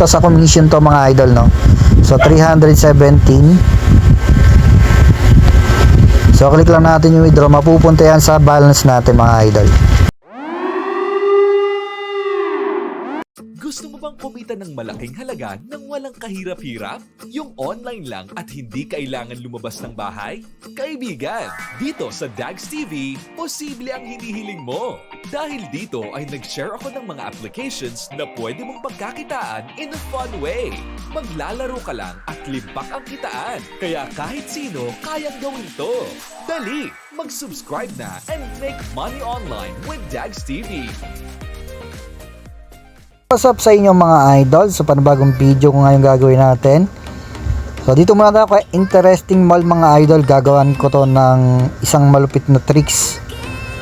to sa commission to mga idol, no? So 317. So click lang natin yung withdraw, mapupunta yan sa balance natin mga idol. Gusto mo bang kumita ng malaking halaga nang walang kahirap-hirap? Yung online lang at hindi kailangan lumabas ng bahay? Kaibigan, dito sa Dags TV, posible ang hinihiling mo. Dahil dito ay nag-share ako ng mga applications na pwede mong pagkakitaan in a fun way. Maglalaro ka lang at limbak ang kitaan. Kaya kahit sino, kayang gawin to. Dali, mag-subscribe na and make money online with Dags TV. What's up sa inyo mga idol? So panibagong video ko ngayon gagawin natin. So dito muna tayo kay Interesting Mall mga idol. Gagawan ko to ng isang malupit na tricks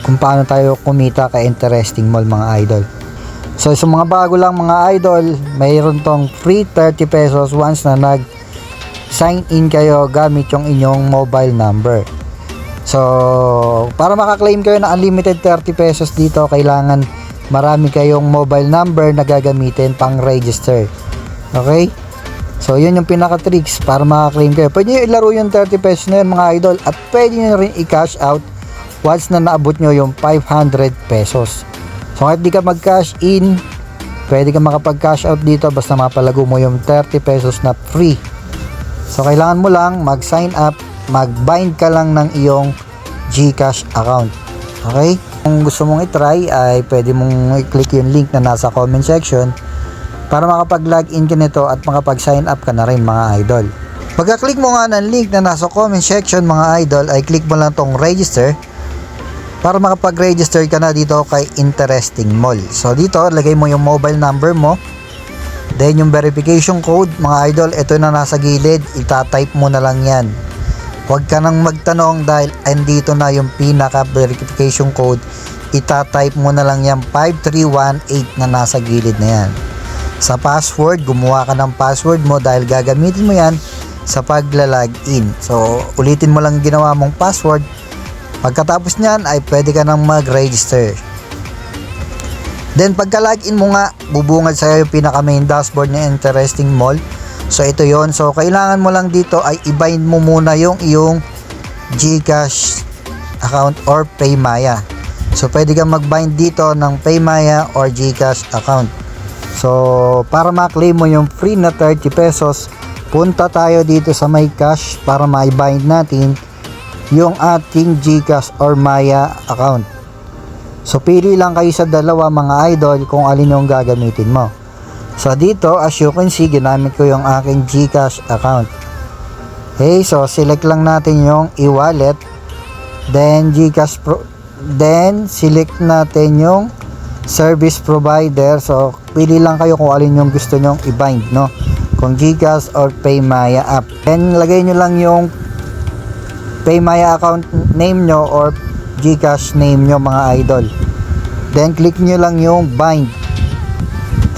kung paano tayo kumita kay Interesting Mall mga idol. So sa mga bago lang mga idol, mayroon tong free 30 pesos once na nag sign in kayo gamit yung inyong mobile number. So para makaklaim kayo na unlimited 30 pesos dito, kailangan marami kayong mobile number na gagamitin pang register. Okay? So yun yung pinaka tricks para makaklaim kayo. Pwede nyo ilaro yung 30 pesos na yun mga idol, at pwede nyo rin i-cash out once na naabot nyo yung 500 pesos. So kahit di ka mag-cash in, pwede ka makapag-cash out dito basta mapalago mo yung 30 pesos na free. So kailangan mo lang mag-sign up, mag-bind ka lang ng iyong GCash account. Okay? Kung gusto mong i-try ay pwede mong i-click yung link na nasa comment section para makapag-login ka nito at makapag-sign up ka na rin mga idol. Pagka-click mo nga ng link na nasa comment section mga idol, ay click mo lang tong register para makapag-register ka na dito kay Interesting Mall. So dito, lagay mo yung mobile number mo, then yung verification code mga idol, ito na nasa gilid, itatype mo na lang yan. Huwag ka nang magtanong dahil andito na yung pinaka verification code. Itatype mo na lang yan 5318 na nasa gilid na yan. Sa password, gumawa ka ng password mo dahil gagamitin mo yan sa pagla-login. So ulitin mo lang ginawa mong password. Pagkatapos nyan ay pwede ka nang mag-register. Then pagka-login mo nga, bubungad sa'yo yung pinaka main dashboard na Interesting Mall. So ito yon. So kailangan mo lang dito ay i-bind mo muna yung iyong GCash account or Paymaya. So pwede kang mag-bind dito ng Paymaya or GCash account. So para ma-claim mo yung free na 30 pesos, punta tayo dito sa My Cash para ma-bind natin yung ating GCash or Maya account. So pili lang kayo sa dalawa mga idol kung alin yung gagamitin mo. So dito, as you can see, ginamit ko yung aking GCash account. Okay, so select lang natin yung e-wallet, then then select natin yung service provider. So pili lang kayo kung alin yung gusto nyong i-bind, no? Kung GCash or Paymaya app. Then lagay nyo lang yung Paymaya account name nyo or GCash name nyo mga idol. Then click nyo lang yung bind.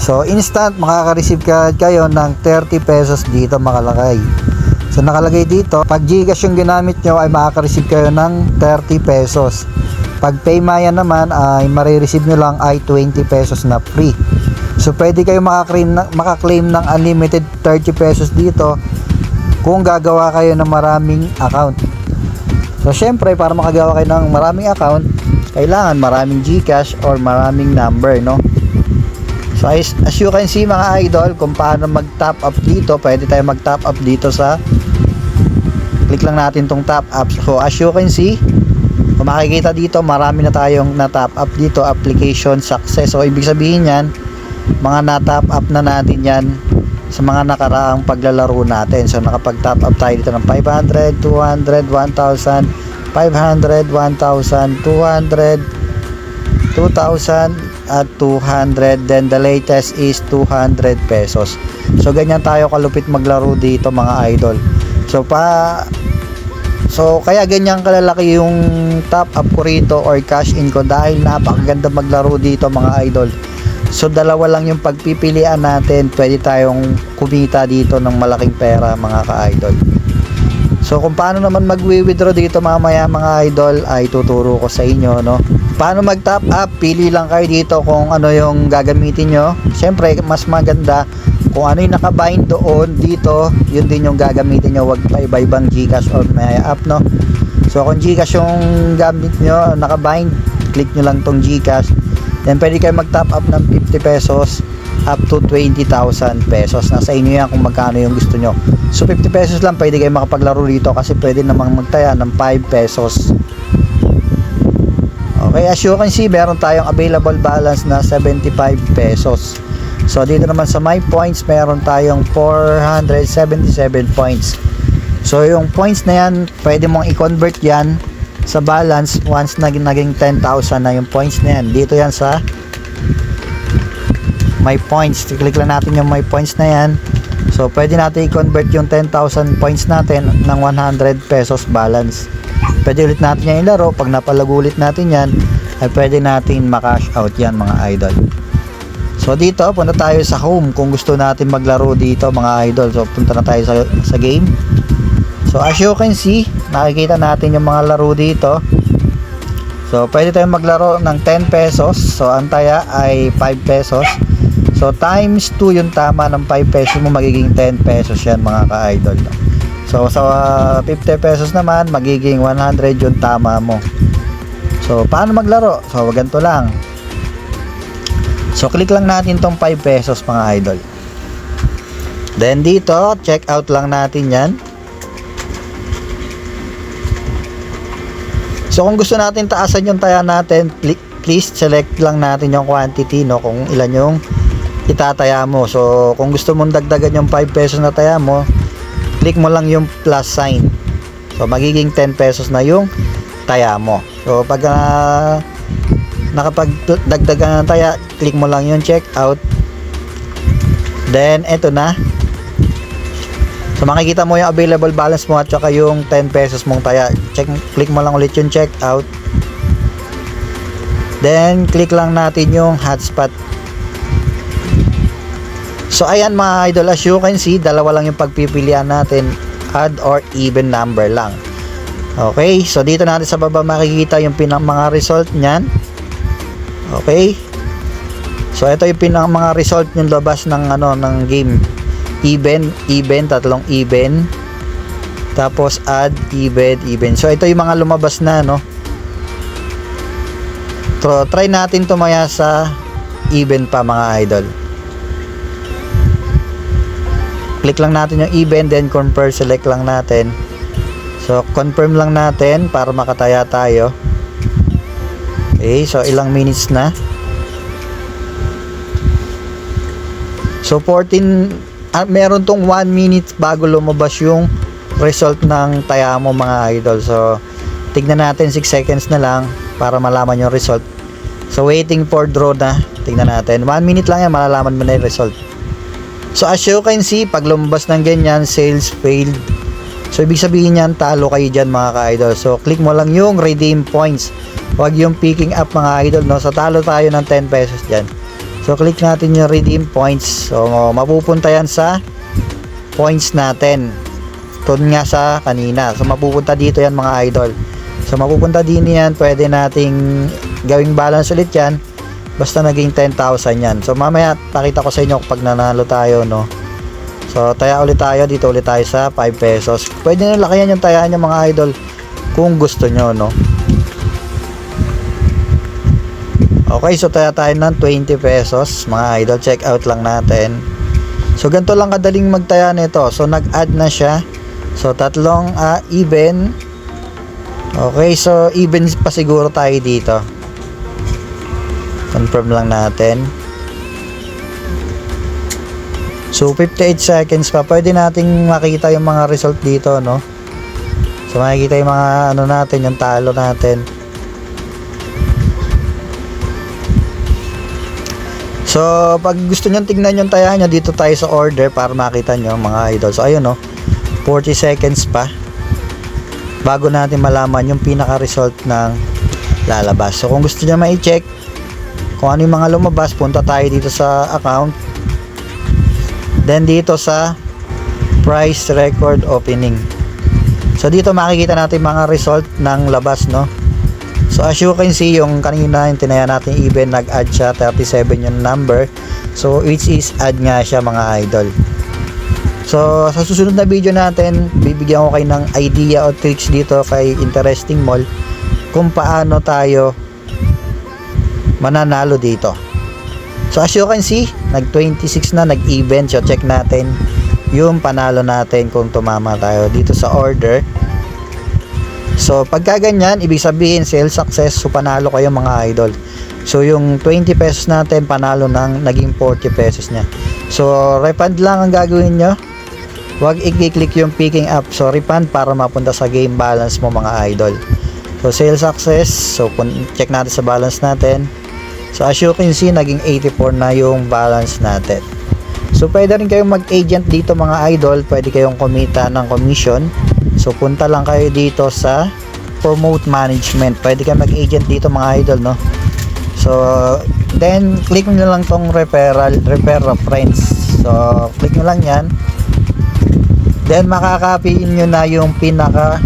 So instant makaka-receive kayo ng 30 pesos dito makalagay. So nakalagay dito, pag GCash yung ginamit nyo ay makaka-receive kayo ng 30 pesos. Pag Paymaya naman ay marireceive nyo lang ay 20 pesos na free. So pwede kayo makaklaim ng unlimited 30 pesos dito kung gagawa kayo ng maraming account. So syempre para makagawa kayo ng maraming account, kailangan maraming GCash or maraming number, no? So as you can see mga idol, kung paano mag-top up dito, pwede tayo mag-top up dito sa, click lang natin tong top up. So as you can see, kung makikita dito, marami na tayong na-top up dito, application success. So ibig sabihin yan, mga na-top up na natin yan sa mga nakaraang paglalaro natin. So nakapag-top up tayo dito ng 500, 200, 1,000, 500, 1,000, 200, 2,000 at 200, then the latest is 200 pesos. So ganyan tayo kalupit maglaro dito mga idol. So kaya ganyan kalalaki yung top up ko rito or cash in ko dahil napakaganda maglaro dito mga idol. So dalawa lang yung pagpipilian natin, pwede tayong kumita dito ng malaking pera mga ka-idol. So kung paano naman mag-withdraw dito mamaya mga idol ay tuturo ko sa inyo, no? Paano mag-top up? Pili lang kayo dito kung ano yung gagamitin nyo. Siyempre mas maganda kung ano yung nakabind doon dito, yun din yung gagamitin nyo. Wag pa iba-ibang Gcash or Maya app, no? So kung Gcash yung gamit nyo, nakabind, click nyo lang tong Gcash. Then pwede kayo mag top up ng 50 pesos up to 20,000 pesos. Nasa inyo yan kung magkano yung gusto nyo. So 50 pesos lang pwede kayo makapaglaro dito, kasi pwede namang magtaya ng 5 pesos. Okay, as you can see, meron tayong available balance na 75 pesos. So dito naman sa my points, meron tayong 477 points. So yung points na yan, pwede mong i-convert yan sa balance once naging 10,000 na yung points na yan. Dito yan sa my points. Click lang natin yung my points na yan. So pwede natin i-convert yung 10,000 points natin ng 100 pesos balance. Pwede ulit natin yan ilaro. Pag napalago ulit natin yan, ay pwede natin makash out yan, mga idol. So dito, punta tayo sa home kung gusto natin maglaro dito, mga idol. So punta na tayo sa game. So as you can see, nakikita natin yung mga laro dito. So pwede tayong maglaro ng 10 pesos. So ang taya ay 5 pesos. So times 2 yung tama ng 5 pesos mo, magiging 10 pesos yan, mga ka-idol. So sa 50 pesos naman, magiging 100 yung tama mo. So paano maglaro? So ganito lang. So click lang natin tong 5 pesos, mga idol. Then dito, check out lang natin yan. So kung gusto natin taasan yung taya natin, please select lang natin yung quantity, no, kung ilan yung itataya mo. So kung gusto mong dagdagan yung 5 pesos na taya mo, click mo lang yung plus sign. So magiging 10 pesos na yung taya mo. So pag nakapagdagdagan ng taya, click mo lang yung check out. Then eto na. So makikita mo yung available balance mo at saka yung 10 pesos mong taya. Click mo lang ulit yung check out. Then click lang natin yung hotspot. So ayan, mga idol, as you can see, dalawa lang yung pagpipilian natin, odd or even number lang. Okay, so dito natin sa baba makikita yung mga result niyan. Okay, so ito yung mga result yung labas ng ng game. Even, tatlong even, tapos add, even. So ito yung mga lumabas na, no. So try natin tumaya sa even pa, mga idol. Click lang natin yung even, then confirm, select lang natin. So confirm lang natin para makataya tayo. Okay, so ilang minutes na. So 14, meron tong 1 minute bago lumabas yung result ng taya mo, mga idol. So tignan natin, 6 seconds na lang para malaman yung result. So waiting for draw na. Tignan natin, 1 minute lang yan, malalaman mo na yung result. So as you can see, pag lumabas ng ganyan, sales failed. So ibig sabihin yan, talo kayo dyan, mga ka-idol. So click mo lang yung redeem points, wag yung picking up, mga idol, no. So talo tayo ng 10 pesos dyan. So click natin yung redeem points. So mapupunta yan sa points natin. Doon nga sa kanina. So mapupunta dito yan, mga idol. So mapupunta din yan, pwede nating gawing balance ulit yan. Basta naging 10,000 yan. So mamaya pakita ko sa inyo pag nanalo tayo, no. So taya ulit tayo, dito ulit tayo sa 5 pesos. Pwede nyo lakayan yung tayaan nyo, mga idol, kung gusto nyo, no. Okay, so taya tayo ng 20 pesos, mga idol. Check out lang natin. So ganito lang kadaling magtaya nito. So nag-add na siya. So tatlong even. Okay, so even pa siguro tayo dito. Confirm lang natin. So 58 seconds pa. Pwede nating makita yung mga result dito, no. So makikita yung mga natin, yung talo natin. So pag gusto nyo tignan yung taya nyo, dito tayo sa order para makita nyo, mga idol. So ayun, no, 40 seconds pa bago natin malaman yung pinaka result ng lalabas. So kung gusto nyo ma-check kung ano yung mga lumabas, punta tayo dito sa account, then dito sa price record opening. So dito makikita natin mga result ng labas, no. So as you can see, yung kanina yung tinaya natin event, nag-add siya, 37 yung number. So which is add nga siya mga idol. So sa susunod na video natin, bibigyan ko kayo ng idea o tricks dito kay Interesting Mall kung paano tayo mananalo dito. So as you can see, nag-26 na, nag-event. So check natin yung panalo natin kung tumama tayo dito sa order. So pagka ganyan, ibig sabihin sales success, so panalo kayo mga idol. So yung 20 pesos natin, panalo ng naging 40 pesos niya. So refund lang ang gagawin nyo. Huwag i-click yung picking up. So refund para mapunta sa game balance mo mga idol. So sales success, so check natin sa balance natin. So as you can see, naging 84 na yung balance natin. So pwede rin kayong mag-agent dito mga idol, pwede kayong kumita ng commission. So punta lang kayo dito sa promote management, pwede kayong mag-agent dito mga idol, no? So then click nyo lang tong refer a friends. So click nyo lang yan, then makaka-copy nyo na yung pinaka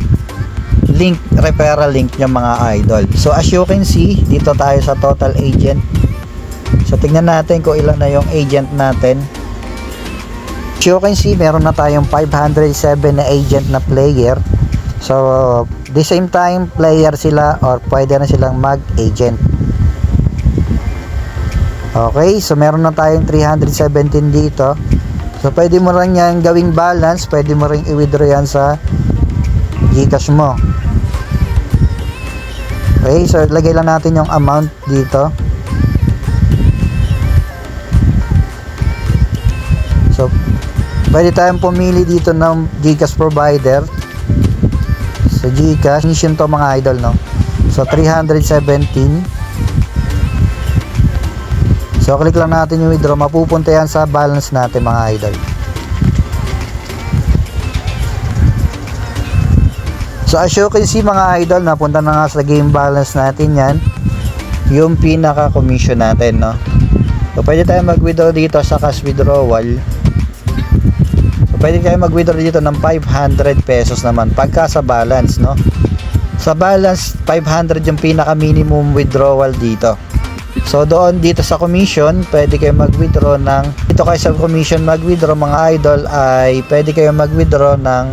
link, referral link nyo mga idol. So as you can see, dito tayo sa total agent. So tingnan natin kung ilan na yung agent natin. As you can see, meron na tayong 507 na agent na player. So the same time, player sila or pwede na silang mag-agent. Okay, so meron na tayong 317 dito. So pwede mo rin yan gawing balance, pwede mo rin i-withdraw yan sa Gcash mo. Okay, so lagay lang natin yung amount dito. So pwede tayong pumili dito ng Gcash provider. So Gcash, mission to mga idol, no? So 317. So click lang natin yung withdraw, mapupunta yan sa balance natin mga idol. So as you can see mga idol, napunta na nga sa game balance natin yan, yung pinaka commission natin, no? So pwede tayong mag-withdraw dito sa cash withdrawal. So pwede tayong mag-withdraw dito ng 500 pesos naman pagka sa balance, no? Sa balance 500 yung pinaka minimum withdrawal dito. So doon dito sa commission, pwede kayo mag-withdraw ng, dito kayo sa commission mag-withdraw mga idol, ay pwede kayo mag-withdraw ng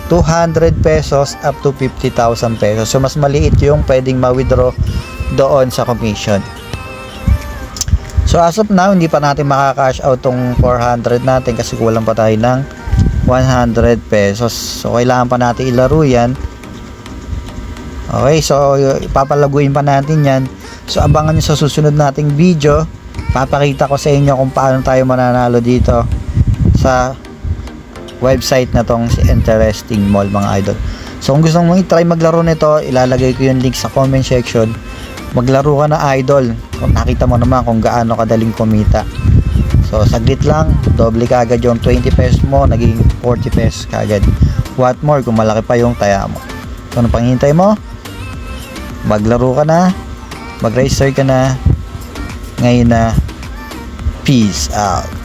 200 pesos up to 50,000 pesos. So mas maliit yung pwedeng ma-withdraw doon sa commission. So as of now, hindi pa natin makaka-cash out tong 400 natin kasi kulang pa tayo ng 100 pesos. So kailangan pa natin ilaro yan. Okay, so ipapalaguin pa natin yan. So abangan nyo sa susunod nating video. Papakita ko sa inyo kung paano tayo mananalo dito sa website na tong si Interesting Mall mga idol. So kung gusto mong i-try maglaro nito, ilalagay ko yung link sa comment section. Maglaro ka na idol. Kung nakita mo naman kung gaano kadaling kumita. So saglit lang, doble ka agad yung 20 pesos mo, naging 40 pesos ka agad. What more kung malaki pa yung taya mo. So ano pang hintay mo? Maglaro ka na, mag-register ka na ngayon na. Peace out.